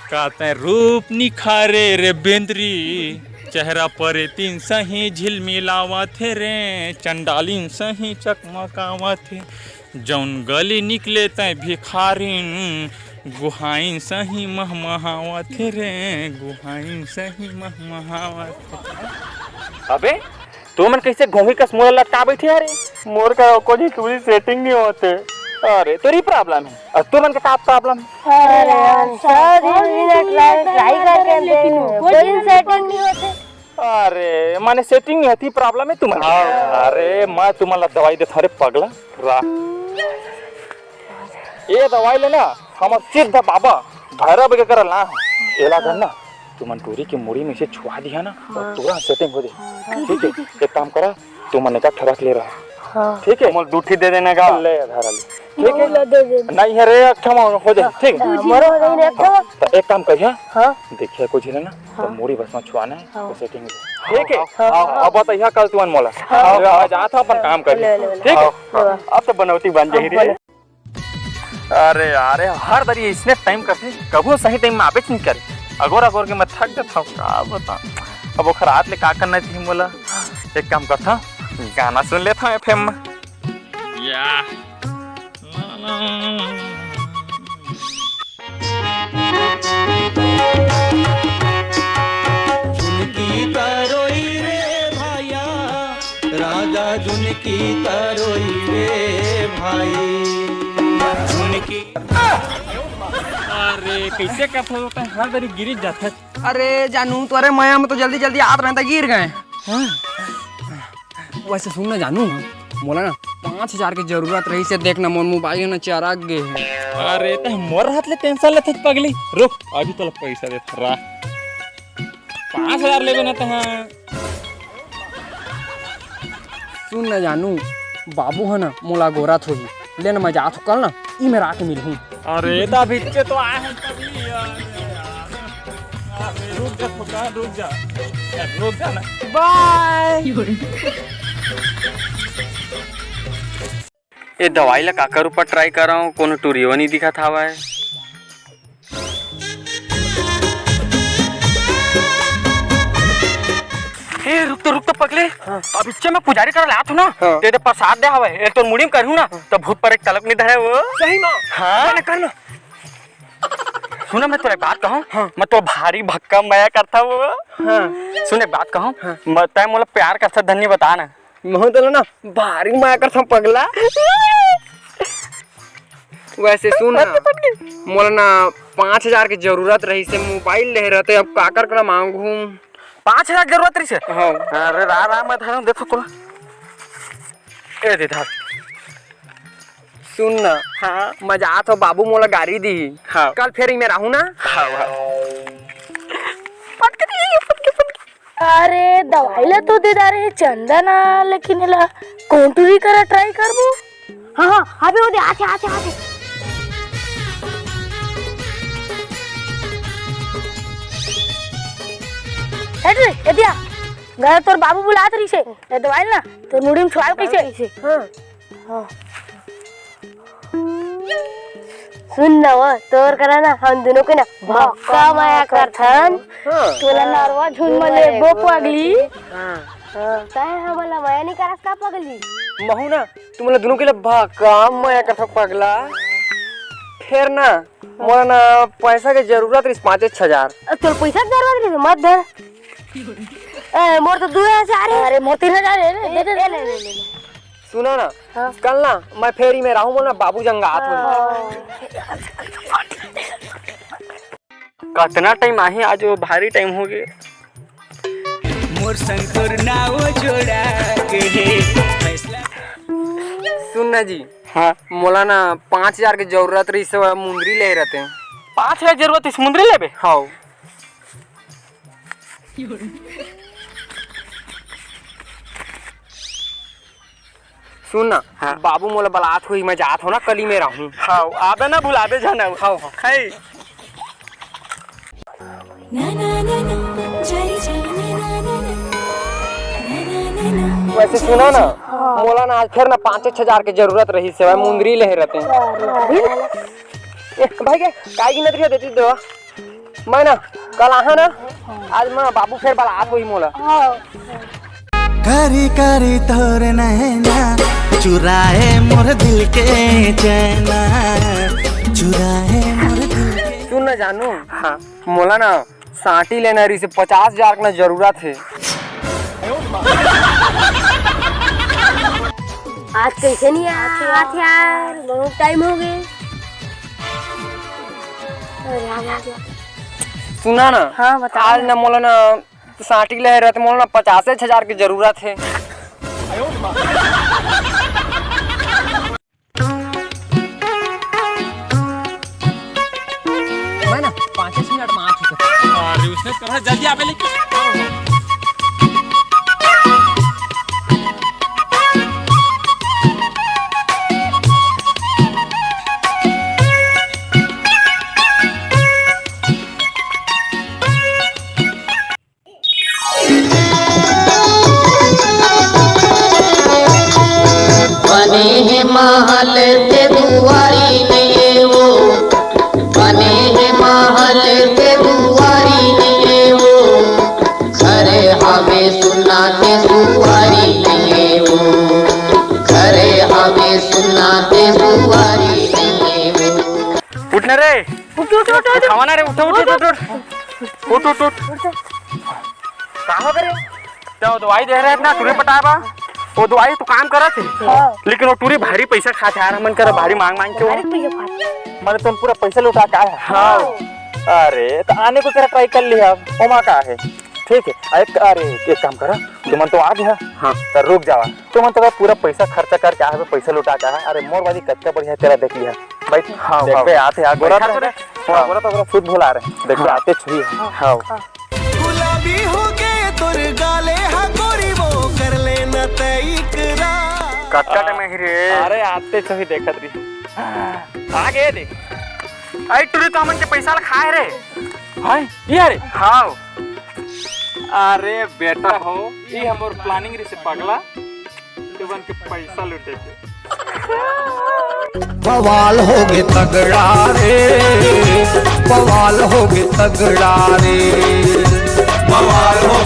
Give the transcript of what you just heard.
काते रूप निखारे रे बेंद्री, चेहरा पर तीन सही झिलमिलावत रे, चंडालिन सही चकमकावत थे, जौन गली निकले तय भिखारिन, गुहाइन सही महमहावत रे, गुहाइन सही महमहावत। अबे तू मन कैसे घोंघी कस मोर लटका बैठे अरे? मोर का कोई टूरी सेटिंग नहीं होते। अरे तेरी प्रॉब्लम है और तू मन का प्रॉब्लम है? अरे ट्राई करके लेकिन कोई सेटिंग नहीं होते। अरे माने सेटिंग नहीं होती, प्रॉब्लम है तुम्हारा। अरे मैं तुम्हारा दवाई देता रे पगला रा। ये दवाई लेना हमार सिद्ध बाबा भैरव के करल ना एला करना, तुमन टूरी की मुड़ी में से छुआ दिया ना और तुरंत सेटिंग हो जाए। ठीक है एक काम करा, तुम मन का ठरक ले रहा। ठीक है मोल दूठी दे देने का ले धारा ले। ठीक है नहीं है रे अच्छा हो जाए। ठीक है मरो नहीं रे तो एक काम करिए। हां देखिए कुछ है ना तो मुड़ी बस में छुआना है तो सेटिंग हो जाए। ठीक है अब बताइए कल तुमन मोला आज आ था अपन काम करिए। ठीक है अब तो बनौती बन जाही रे। अरे यार हर दरी इसने टाइम करते कबो सही टाइम में आबे नहीं करे। अगोर अगोर के मैं थक जाता हूँ का बता। अब ओखर रात ले का करना चाहिए बोला, एक काम करता गाना सुन लेता हूँ एफएम में। या झुनकी तरोई रे भाया, राजा झुनकी तरोई रे भाई झुनकी। अरे कैसे करते होता है हर दरी गिरी जाता। अरे जानू तो अरे माया में तो जल्दी जल्दी आत रहे गिर गए। वैसे सुन ना जानू बोला ना 5000 की जरूरत रही से देखना मोर मोबाइल ना चरक गए है। अरे तो मोर हाथ ले टेंशन लेते पगली। रुक अभी तो पैसा देता रा 5000 लेबे ना तहां। सुन ना जानू बाबू है ना मोला गोरा थोड़ी लेना मैं जात कल ना ई में रात मिलूं। अरे दा बिच्चे तो आए हैं तभी यार। रुक जा फुका रुक जा यार, रुक जा ना। बाय। ये दवाई ला काकर ऊपर ट्राई कर रहा हूँ, कोनो टूरियो नहीं दिखा था है। ए रुक तो पगले। अब इच्छे में पुजारी कर लात हूँ ना ते दे प्रसाद दे हवे एक तो मुड़ी में करहूँ ना तो भूत पर एक तलक नहीं धरे वो। सही मां हाँ करना। सुना मैं तुझे बात कहूँ। मैं तो भारी भक्का मया करता वो। सुने बात कहूँ मैं तय मोला प्यार करता धन्य बता ना। मोह तो ना भारी माया करता पगला। वैसे सुन ना मोला ना 5000 की जरूरत रही से मोबाइल ले रहते अब काकर का मांगू। 5000 जरूरत रही से। हाँ अरे रा मैं धर देखो तोला ए दे धर। सुन ना हाँ मजा तो बाबू मोला गाड़ी दी। हाँ कल फेरी में रहूं ना। हाँ अरे दवाई ला तो दे दा रहे चंदना लेकिन ला कौन टूरी करा ट्राई करबो। हां हां अबे ओदे आछे आछे आछे। हट रे एदिया घर तोर बाबू बुलात रही से ए दवाई ना तो मुड़ी में छुआल कैसे। हां हां सुन ना वो तोर करा ना हम दोनों के ना भक्का माया करथन। तोला नरवा झुन मले बो पगली। हां काहे हमला माया नहीं करस का पगली। महू ना तुमला दोनों के लिए भक्का माया करता पगला। फिर ना मोला ना पैसा की जरूरत रही 5000। तोर पैसा जरूरत रही मत धर। ए मोर तो 2000 है। अरे मोर 3000 है रे दे दे ले। सुना ना कल ना मैं फेरी में रहूं ना बाबू जंगात हूं। कितना टाइम आहे आज वो भारी टाइम हो गए। मोर संतोर नाव जोड़ा के फैसला। सुन ना जी हाँ मोला ना 5000 की जरूरत रही से मुंदरी ले रहते हैं। 5000 जरूरत इस मुंदरी लेबे। हाँ सुन ना बाबू मोला बलात हुई मैं जात हो ना कली में रहूं। हाँ आबे ना भुलाबे जाना। हाँ है वैसे सुना ना मोला ना आज फिर ना 5-6 की जरूरत रही से मुंदरी ले रहते हैं। भाई के काय की नजरिया देती दो मैं ना कल आहा ना आज मैं बाबू फिर बारात हुई मोला। करी करी तोर नैना चुराए मोर दिल के चैना, चुराए मोर दिल के। सुन ना जानू, हाँ मोला ना साटी लेना रही से 50,000 का जरूरत है। आज कैसे नहीं आते यार, बहुत टाइम हो गए। अरे आ गया। सुना ना, हाँ बता। आज ना मोला ना साटी ले रहे थे, मोला ना 50,000 की जरूरत है। मैं ना 5 मिनट में आ चुका। अरे उसने कहा जल्दी आवे लेके। बने हैं महल के दुआरी ने वो, बने हैं महल के दुआरी ने वो, खरे हमें सुना के सुवारी ने वो, खरे हमें सुना के सुवारी ने वो। उठने रे, उठ उठ उठ उठ खावा ना रे, उठ उठ उठ उठ उठ उठ। कहाँ हो गए? तो दवाई दे रहे अपना टूरी पटाबा, वो दवाई तो काम करा थे, लेकिन वो टूरी भारी पैसा खाते यार, मन कर भारी मांग मांग के वो मैंने तुम पूरा पैसा लुटा का है। हाँ अरे तो आने को तेरा ट्राई कर लिया, ओमा का है ठीक है। अरे एक काम करा, तुम तो आ गया, हाँ तो रुक जावा, तुम तो पूरा पैसा खर्चा करके आए, पैसा लुटा का है। अरे मोर वाली कच्चा बढ़िया तेरा देख लिया भाई। हाँ देख आते आ गोरा तो खुद भुला रहे, देख आते छुई। हाँ गुलाबी हो गए तोर गाले हा गोरी वो कर लेना तय इकरार। कटकट में ही रे। अरे आते छुई देखत रही आ गए देख। आई टूरी तो हमन के पैसा ला खाए रे। हां ये रे। हाँ अरे बेटा हो, ये हमर प्लानिंग रे से पगला तुमन के पैसा लुटे के। बवाल हो गए तगड़ा रे, बवाल हो गए तगड़ा रे, बवाल हो